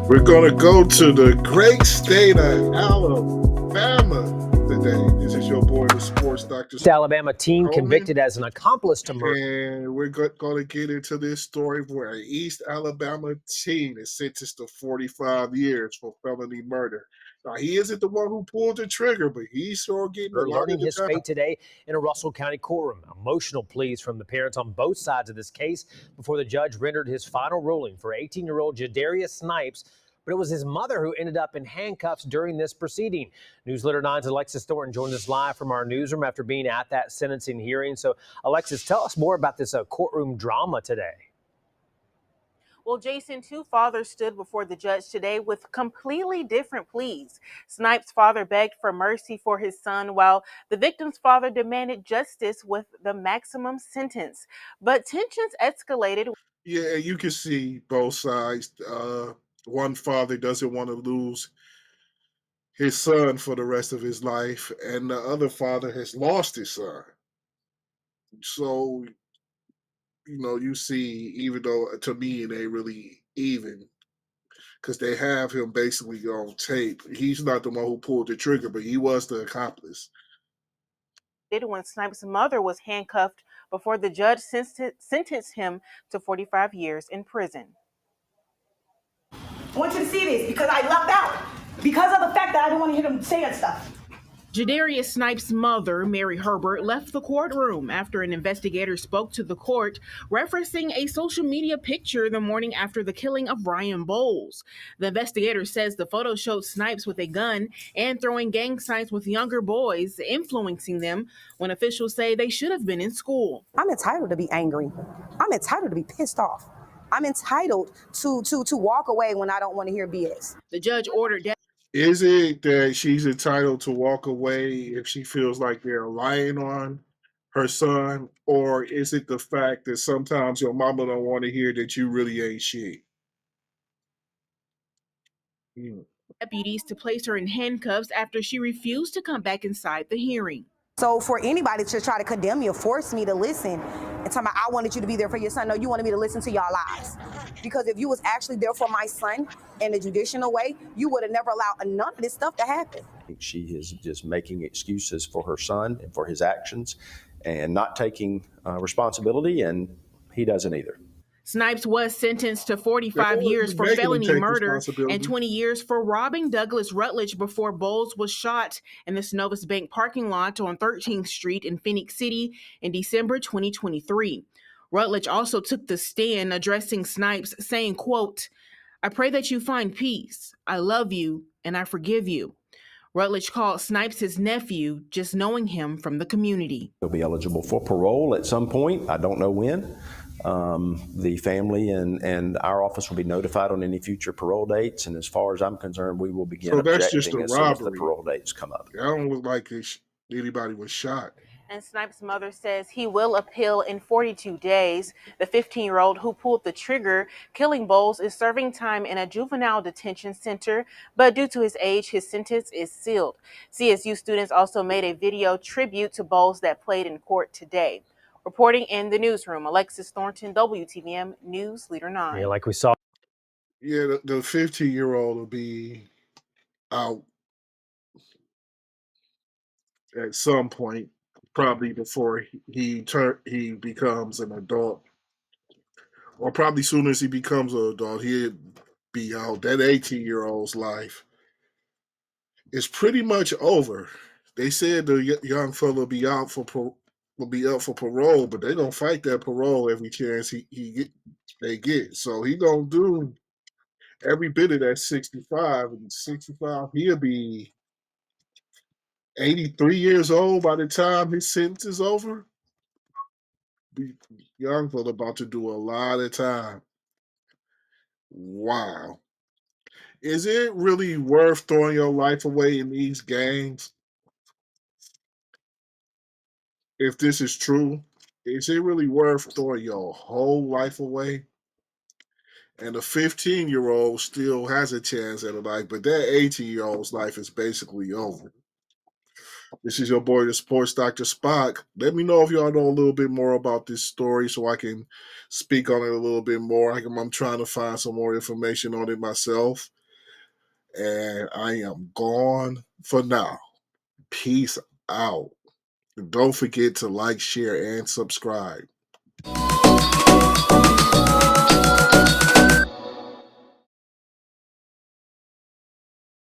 We're going to go to the great state of Alabama today. This is your boy, the sports doctor. Alabama teen convicted as an accomplice to murder. And we're going to get into this story where an East Alabama teen is sentenced to 45 years for felony murder. Now, he isn't the one who pulled the trigger, but he's sure getting a lot Learning of the his time. fate today in a Russell County courtroom. Emotional pleas from the parents on both sides of this case before the judge rendered his final ruling for 18-year-old Jadarius Snipes. But it was his mother who ended up in handcuffs during this proceeding. Newsletter 9's Alexis Thornton joined us live from our newsroom after being at that sentencing hearing. So, Alexis, tell us more about this courtroom drama today. Well, Jason, two fathers stood before the judge today with completely different pleas. Snipes' father begged for mercy for his son, while the victim's father demanded justice with the maximum sentence. But tensions escalated. Yeah, you can see both sides. One father doesn't want to lose his son for the rest of his life, and the other father has lost his son. So, you see, even though to me it ain't really even, because they have him basically on tape. He's not the one who pulled the trigger, but he was the accomplice. When Snipes' mother was handcuffed before the judge sentenced him to 45 years in prison. I want you to see this because I lucked out. Because of the fact that I didn't want to hear them saying stuff. Jadarius Snipes' mother, Mary Herbert, left the courtroom after an investigator spoke to the court, referencing a social media picture the morning after the killing of Ryan Bowles. The investigator says the photo showed Snipes with a gun and throwing gang signs with younger boys, influencing them when officials say they should have been in school. I'm entitled to be angry. I'm entitled to be pissed off. I'm entitled to walk away when I don't want to hear BS. The judge ordered death. Is it that she's entitled to walk away if she feels like they're lying on her son? Or is it the fact that sometimes your mama don't want to hear that you really ain't shit? Deputies to place her in handcuffs after she refused to come back inside the hearing. So for anybody to try to condemn me or force me to listen and tell me I wanted you to be there for your son, no, you wanted me to listen to y'all lies. Because if you was actually there for my son in a judicial way, you would have never allowed none of this stuff to happen. She is just making excuses for her son and for his actions and not taking responsibility, and he doesn't either. Snipes was sentenced to 45 years for felony murder and 20 years for robbing Douglas Rutledge before Bowles was shot in the Synovus Bank parking lot on 13th Street in Phoenix City in December 2023. Rutledge also took the stand addressing Snipes, saying, quote, "I pray that you find peace. I love you and I forgive you." Rutledge called Snipes his nephew, just knowing him from the community. He'll be eligible for parole at some point. I don't know when. The family and our office will be notified on any future parole dates, and as far as I'm concerned, we will begin objecting as soon as the parole dates come up. I don't look like anybody was shot. And Snipes' mother says he will appeal in 42 days. The 15-year-old who pulled the trigger, killing Bowles, is serving time in a juvenile detention center, but due to his age, his sentence is sealed. CSU students also made a video tribute to Bowles that played in court today. Reporting in the newsroom, Alexis Thornton, WTVM News Leader 9. Yeah, like we saw. Yeah, the 15-year-old will be out at some point, probably before he becomes an adult, or probably soon as he becomes an adult, he'll be out. That 18-year-old's life is pretty much over. They said the young fella will be up for parole, but they're gonna fight that parole every chance they get. So he gonna do every bit of that 65, and 65 he'll be 83 years old by the time his sentence is over. Young fella about to do a lot of time. Wow. Is it really worth throwing your life away in these gangs? If this is true, is it really worth throwing your whole life away? And the 15-year-old still has a chance at a life, but that 18-year-old's life is basically over. This is your boy, the sports doctor Spock. Let me know if y'all know a little bit more about this story so I can speak on it a little bit more. I'm trying to find some more information on it myself. And I am gone for now. Peace out. Don't forget to like, share, and subscribe.